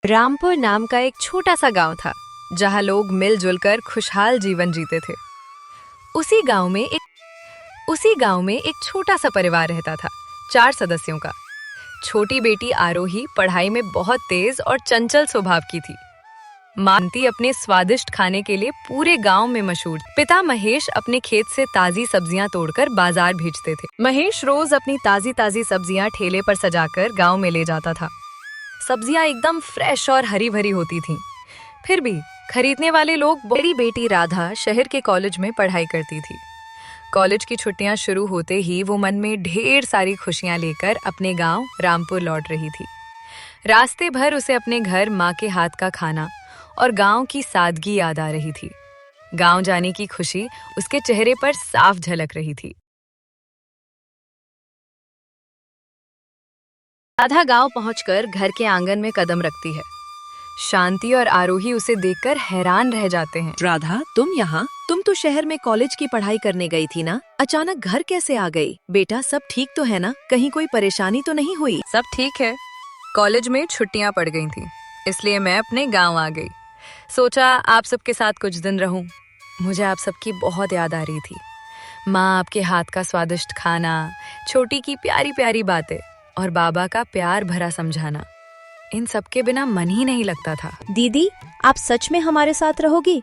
रामपुर नाम का एक छोटा सा गांव था जहां लोग मिलजुल कर खुशहाल जीवन जीते थे। उसी गांव में एक छोटा सा परिवार रहता था, 4 सदस्यों का। छोटी बेटी आरोही पढ़ाई में बहुत तेज और चंचल स्वभाव की थी। मानती अपने स्वादिष्ट खाने के लिए पूरे गांव में मशहूर। पिता महेश अपने खेत से ताजी सब्जियां तोड़कर बाजार भेजते थे। महेश रोज अपनी ताजी ताजी सब्जियां ठेले पर सजाकर गांव में ले जाता था। सब्जियां एकदम फ्रेश और हरी भरी होती थीं। फिर भी खरीदने वाले लोग। बड़ी बेटी राधा शहर के कॉलेज में पढ़ाई करती थी। कॉलेज की छुट्टियां शुरू होते ही वो मन में ढेर सारी खुशियां लेकर अपने गांव रामपुर लौट रही थी। रास्ते भर उसे अपने घर माँ के हाथ का खाना और गांव की सादगी याद आ रही थी। गांव जाने की खुशी उसके चेहरे पर साफ झलक रही थी। राधा गांव पहुंचकर घर के आंगन में कदम रखती है। शांति और आरोही उसे देखकर हैरान रह जाते हैं। राधा, तुम यहाँ? तुम तो शहर में कॉलेज की पढ़ाई करने गई थी ना? अचानक घर कैसे आ गई? बेटा, सब ठीक तो है ना? कहीं कोई परेशानी तो नहीं हुई? सब ठीक है। कॉलेज में छुट्टियां पड़ गई थीं, इसलिए मैं अपने गांव आ गई। सोचा आप सबके साथ कुछ दिन रहूं। मुझे आप सबकी बहुत याद आ रही थी। माँ आपके हाथ का स्वादिष्ट खाना, छोटी की प्यारी प्यारी बातें और बाबा का प्यार भरा समझाना, इन सब के बिना मन ही नहीं लगता था। दीदी, आप सच में हमारे साथ रहोगी?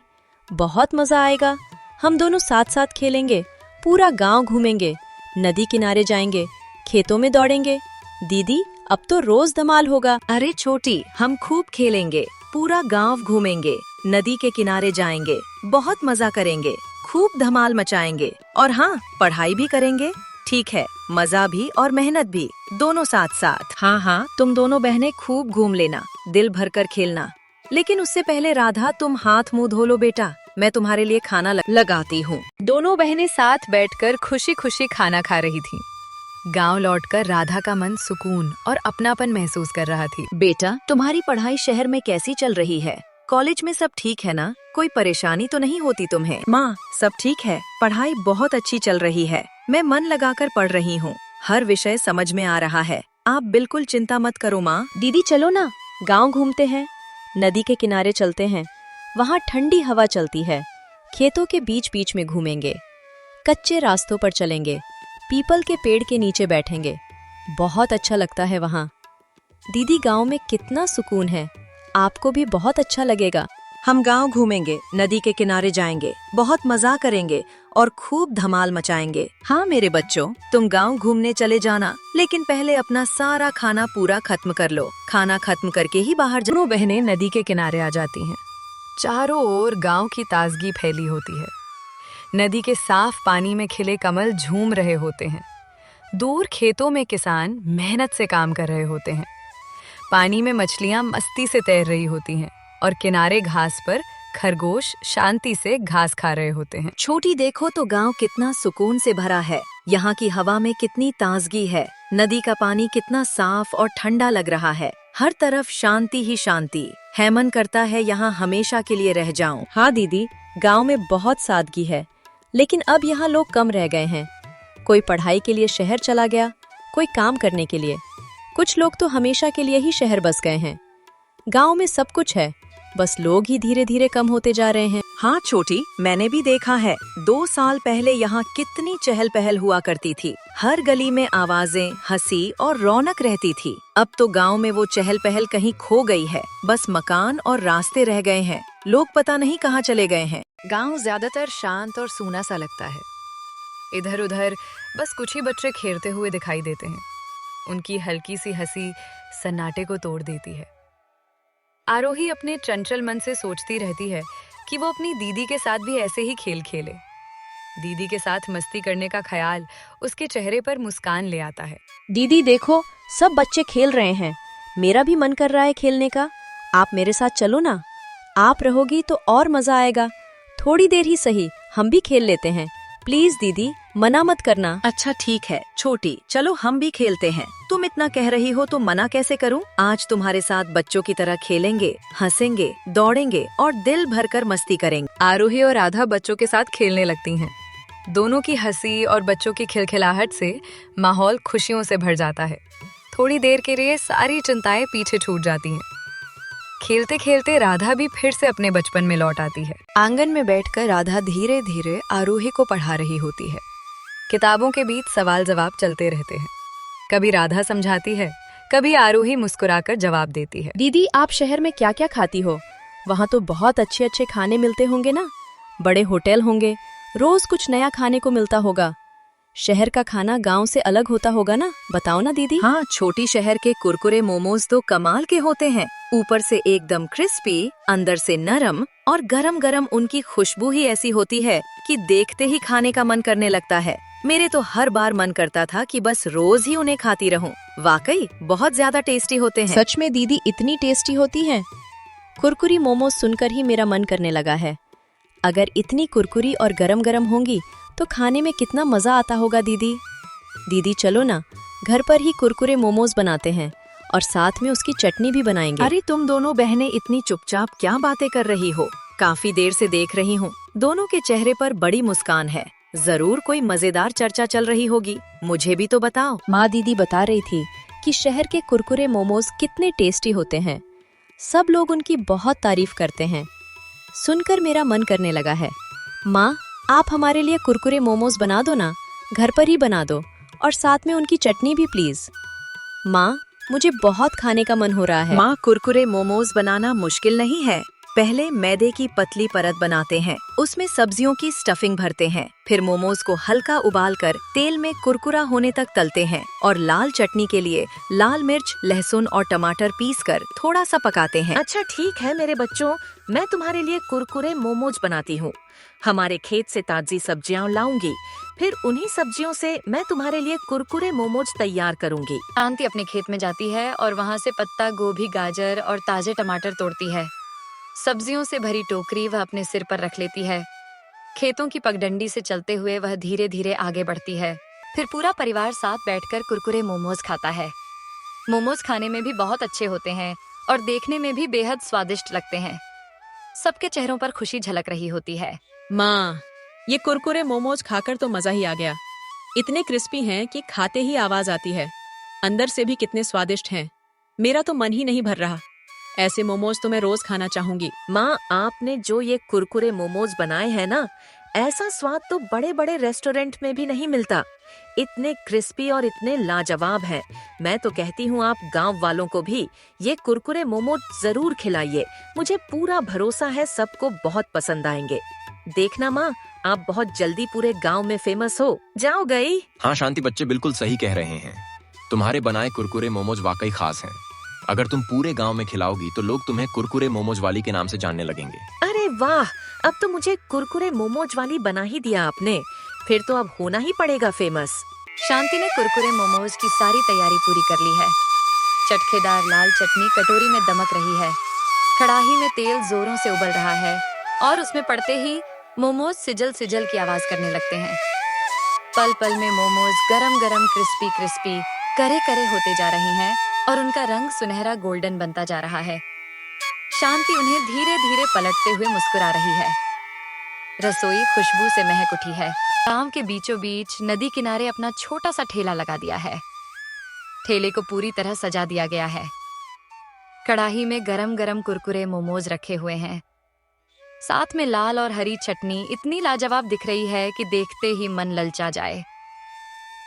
बहुत मजा आएगा। हम दोनों साथ साथ खेलेंगे, पूरा गांव घूमेंगे, नदी किनारे जाएंगे, खेतों में दौड़ेंगे। दीदी, अब तो रोज धमाल होगा। अरे छोटी, हम खूब खेलेंगे, पूरा गांव घूमेंगे, नदी के किनारे जाएंगे, बहुत मजा करेंगे, खूब धमाल मचाएंगे और हाँ, पढ़ाई भी करेंगे। ठीक है, मजा भी और मेहनत भी, दोनों साथ साथ। हाँ हाँ, तुम दोनों बहनें खूब घूम लेना, दिल भर कर खेलना। लेकिन उससे पहले राधा, तुम हाथ मुंह धो लो बेटा, मैं तुम्हारे लिए खाना लगाती हूँ। दोनों बहनें साथ बैठकर खुशी खुशी खाना खा रही थीं। गांव लौटकर राधा का मन सुकून और अपनापन महसूस कर रहा थी। बेटा, तुम्हारी पढ़ाई शहर में कैसी चल रही है? कॉलेज में सब ठीक है ना? कोई परेशानी तो नहीं होती तुम्हें? माँ, सब ठीक है, पढ़ाई बहुत अच्छी चल रही है, मैं मन लगाकर पढ़ रही हूँ, हर विषय समझ में आ रहा है, आप बिल्कुल चिंता मत करो माँ। दीदी चलो ना, गांव घूमते हैं, नदी के किनारे चलते हैं, वहाँ ठंडी हवा चलती है, खेतों के बीच बीच में घूमेंगे, कच्चे रास्तों पर चलेंगे, पीपल के पेड़ के नीचे बैठेंगे, बहुत अच्छा लगता है वहाँ। दीदी, गांव में कितना सुकून है, आपको भी बहुत अच्छा लगेगा। हम गांव घूमेंगे, नदी के किनारे जाएंगे, बहुत मजा करेंगे और खूब धमाल मचाएंगे। हाँ मेरे बच्चों, तुम गांव घूमने चले जाना, लेकिन पहले अपना सारा खाना पूरा खत्म कर लो। खाना खत्म करके ही बाहर दोनों बहनें नदी के किनारे आ जाती हैं। चारों ओर गांव की ताजगी फैली होती है। नदी के साफ पानी में खिले कमल झूम रहे होते हैं। दूर खेतों में किसान मेहनत से काम कर रहे होते हैं। पानी में मछलियां मस्ती से तैर रही होती हैं और किनारे घास पर खरगोश शांति से घास खा रहे होते हैं। छोटी, देखो तो गांव कितना सुकून से भरा है, यहाँ की हवा में कितनी ताजगी है, नदी का पानी कितना साफ और ठंडा लग रहा है, हर तरफ शांति ही शांति है, मन करता है यहाँ हमेशा के लिए रह जाऊं। हाँ दीदी, गांव में बहुत सादगी है, लेकिन अब यहाँ लोग कम रह गए हैं। कोई पढ़ाई के लिए शहर चला गया, कोई काम करने के लिए, कुछ लोग तो हमेशा के लिए ही शहर बस गए हैं। गांव में सब कुछ है, बस लोग ही धीरे धीरे कम होते जा रहे हैं। हाँ छोटी, मैंने भी देखा है, 2 साल पहले यहाँ कितनी चहल पहल हुआ करती थी, हर गली में आवाजें, हंसी और रौनक रहती थी। अब तो गांव में वो चहल पहल कहीं खो गई है, बस मकान और रास्ते रह गए हैं, लोग पता नहीं कहाँ चले गए हैं। गांव ज्यादातर शांत और सूना सा लगता है। इधर उधर बस कुछ ही बच्चे खेलते हुए दिखाई देते हैं। उनकी हल्की सी हंसी सन्नाटे को तोड़ देती है। आरोही अपने चंचल मन से सोचती रहती है कि वो अपनी दीदी के साथ भी ऐसे ही खेल खेले। दीदी के साथ मस्ती करने का ख्याल उसके चेहरे पर मुस्कान ले आता है। दीदी देखो, सब बच्चे खेल रहे हैं, मेरा भी मन कर रहा है खेलने का, आप मेरे साथ चलो ना, आप रहोगी तो और मजा आएगा, थोड़ी देर ही सही, हम भी खेल लेते हैं, प्लीज दीदी, मना मत करना। अच्छा ठीक है छोटी, चलो हम भी खेलते हैं, तुम इतना कह रही हो तो मना कैसे करूं? आज तुम्हारे साथ बच्चों की तरह खेलेंगे, हंसेंगे, दौड़ेंगे और दिल भरकर मस्ती करेंगे। आरोही और राधा बच्चों के साथ खेलने लगती हैं। दोनों की हंसी और बच्चों की खिलखिलाहट से माहौल खुशियों से भर जाता है। थोड़ी देर के लिए सारी चिंताएं पीछे छूट जाती हैं। खेलते खेलते राधा भी फिर से अपने बचपन में लौट आती है। आंगन में बैठकर राधा धीरे धीरे आरोही को पढ़ा रही होती है। किताबों के बीच सवाल जवाब चलते रहते हैं। कभी राधा समझाती है, कभी आरोही मुस्कुराकर जवाब देती है। दीदी, आप शहर में क्या क्या खाती हो? वहाँ तो बहुत अच्छे अच्छे खाने मिलते होंगे ना? बड़े होटल होंगे, रोज कुछ नया खाने को मिलता होगा। शहर का खाना गांव से अलग होता होगा ना? बताओ ना दीदी। हाँ, छोटी शहर के कुरकुरे मोमोज तो कमाल के होते हैं। ऊपर से एकदम क्रिस्पी, अंदर से नरम और गरम गरम उनकी खुशबू ही ऐसी होती है कि देखते ही खाने का मन करने लगता है। मेरे तो हर बार मन करता था कि बस रोज ही उन्हें खाती रहूं। वाकई बहुत ज्यादा टेस्टी होते हैं। सच में दीदी, इतनी टेस्टी होती हैं? कुरकुरी मोमोज सुनकर ही मेरा मन करने लगा है। अगर इतनी कुरकुरी और गरम गरम होंगी तो खाने में कितना मजा आता होगा दीदी। दीदी चलो ना, घर पर ही कुरकुरे मोमोज बनाते हैं और साथ में उसकी चटनी भी बनाएंगे। अरे तुम दोनों बहनें इतनी चुपचाप क्या बातें कर रही हो? काफी देर से देख रही हूँ, दोनों के चेहरे पर बड़ी मुस्कान है। जरूर कोई मजेदार चर्चा चल रही होगी, मुझे भी तो बताओ। माँ दीदी बता रही थी कि शहर के कुरकुरे मोमोज कितने टेस्टी होते हैं। सब लोग उनकी बहुत तारीफ करते हैं। सुनकर मेरा मन करने लगा है। माँ, आप हमारे लिए कुरकुरे मोमोज बना दो ना, घर पर ही बना दो, और साथ में उनकी चटनी भी प्लीज। माँ, मुझे बहुत खाने का मन हो रहा है। माँ, कुरकुरे मोमोज बनाना मुश्किल नहीं है। पहले मैदे की पतली परत बनाते हैं, उसमें सब्जियों की स्टफिंग भरते हैं, फिर मोमोज को हल्का उबालकर तेल में कुरकुरा होने तक तलते हैं और लाल चटनी के लिए लाल मिर्च, लहसुन और टमाटर पीसकर थोड़ा सा पकाते हैं। अच्छा ठीक है मेरे बच्चों, मैं तुम्हारे लिए कुरकुरे मोमोज बनाती हूँ। हमारे खेत से ताजी सब्जियाँ लाऊंगी, फिर उन्हीं सब्जियों से मैं तुम्हारे लिए कुरकुरे मोमोज तैयार करूंगी। शांति अपने खेत में जाती है और वहाँ से पत्ता गोभी, गाजर और ताजे टमाटर तोड़ती है। सब्जियों से भरी टोकरी वह अपने सिर पर रख लेती है। खेतों की पगडंडी से चलते हुए वह धीरे धीरे आगे बढ़ती है। फिर पूरा परिवार साथ बैठकर कुरकुरे मोमोज खाता है। मोमोज खाने में भी बहुत अच्छे होते हैं और देखने में भी बेहद स्वादिष्ट लगते हैं। सबके चेहरों पर खुशी झलक रही होती है। माँ, ये कुरकुरे मोमोज खाकर तो मजा ही आ गया। इतने क्रिस्पी हैं कि खाते ही आवाज आती है। अंदर से भी कितने स्वादिष्ट हैं। मेरा तो मन ही नहीं भर रहा। ऐसे मोमोज तो मैं रोज खाना चाहूंगी। माँ, आपने जो ये कुरकुरे मोमोज बनाए हैं ना, ऐसा स्वाद तो बड़े बड़े रेस्टोरेंट में भी नहीं मिलता। इतने क्रिस्पी और इतने लाजवाब हैं। मैं तो कहती हूँ आप गांव वालों को भी ये कुरकुरे मोमोज जरूर खिलाइए। मुझे पूरा भरोसा है सबको बहुत पसंद आएंगे। देखना माँ, आप बहुत जल्दी पूरे गांव में फेमस हो जाओ गई। हाँ शांति, बच्चे बिल्कुल सही कह रहे हैं। तुम्हारे बनाए कुरकुरे मोमोज वाकई खास हैं। अगर तुम पूरे गांव में खिलाओगी तो लोग तुम्हें कुरकुरे मोमोज वाली के नाम से जानने लगेंगे। अरे वाह, अब तो मुझे कुरकुरे मोमोज वाली बना ही दिया आपने। फिर तो अब होना ही पड़ेगा फेमस। शांति ने कुरकुरे मोमोज की सारी तैयारी पूरी कर ली है। चटखेदार लाल चटनी कटोरी में दमक रही है। कढ़ाई में तेल जोरों से उबल रहा है और उसमें पड़ते ही मोमोज सिजल सिजल की आवाज करने लगते हैं। पल पल में मोमोज गरम गरम क्रिस्पी क्रिस्पी करे करे होते जा रहे हैं और उनका रंग सुनहरा गोल्डन बनता जा रहा है। शांति उन्हें धीरे धीरे पलटते हुए मुस्कुरा रही है। रसोई खुशबू से महक उठी है। गांव के बीचों बीच नदी किनारे अपना छोटा सा ठेला लगा दिया है। ठेले को पूरी तरह सजा दिया गया है। कढ़ाई में गरम गरम कुरकुरे मोमोज रखे हुए हैं। साथ में लाल और हरी चटनी इतनी लाजवाब दिख रही है कि देखते ही मन ललचा जाए।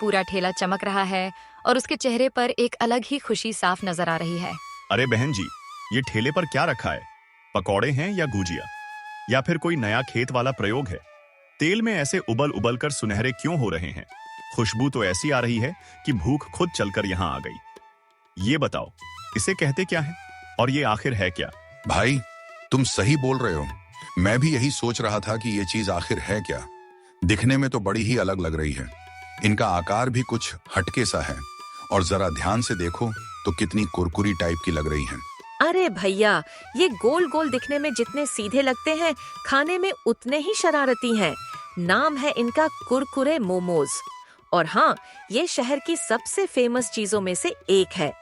पूरा ठेला चमक रहा है और उसके चेहरे पर एक अलग ही खुशी साफ नजर आ रही है। अरे बहन जी, ये ठेले पर क्या रखा है? पकौड़े हैं या गुजिया, या फिर कोई नया खेत वाला प्रयोग है? तेल में ऐसे उबल उबल कर सुनहरे क्यों हो रहे हैं? खुशबू तो ऐसी आ रही है कि भूख खुद चलकर यहाँ आ गई। ये बताओ, इसे कहते क्या है और ये आखिर है क्या? भाई, तुम सही बोल रहे हो। मैं भी यही सोच रहा था कि ये चीज आखिर है क्या। दिखने में तो बड़ी ही अलग लग रही है। इनका आकार भी कुछ हटके सा है और जरा ध्यान से देखो तो कितनी कुरकुरी टाइप की लग रही है। अरे भैया, ये गोल गोल दिखने में जितने सीधे लगते हैं, खाने में उतने ही शरारती हैं। नाम है इनका कुरकुरे मोमोज। और हाँ, ये शहर की सबसे फेमस चीजों में से एक है।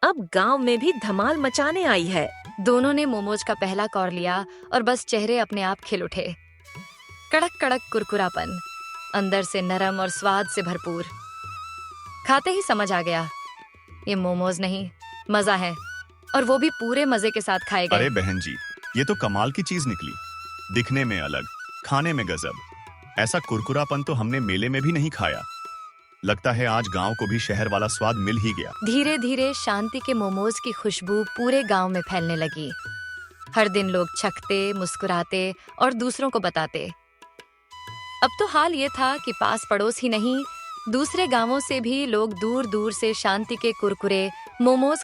अब गांव में भी धमाल मचाने आई है। दोनों ने मोमोज का पहला कौर लिया और बस चेहरे अपने आप खिल उठे। कड़क कड़क कुरकुरापन, अंदर से नरम और स्वाद से भरपूर। खाते ही समझ आ गया, ये मोमोज नहीं, मजा है। और वो भी पूरे मजे के साथ खाए गए। अरे बहन जी, ये तो कमाल की चीज निकली। दिखने में अलग, खाने में गजब। ऐसा कुरकुरापन तो हमने मेले में भी नहीं खाया। लगता है आज गांव को भी शहर वाला स्वाद मिल ही गया। धीरे धीरे शांति के मोमोज की खुशबू पूरे गांव में फैलने लगी। हर दिन लोग चखते, मुस्कुराते और दूसरों को बताते। अब तो हाल ये था कि पास पड़ोस ही नहीं, दूसरे गांवों से भी लोग दूर दूर से शांति के कुरकुरे मोमोज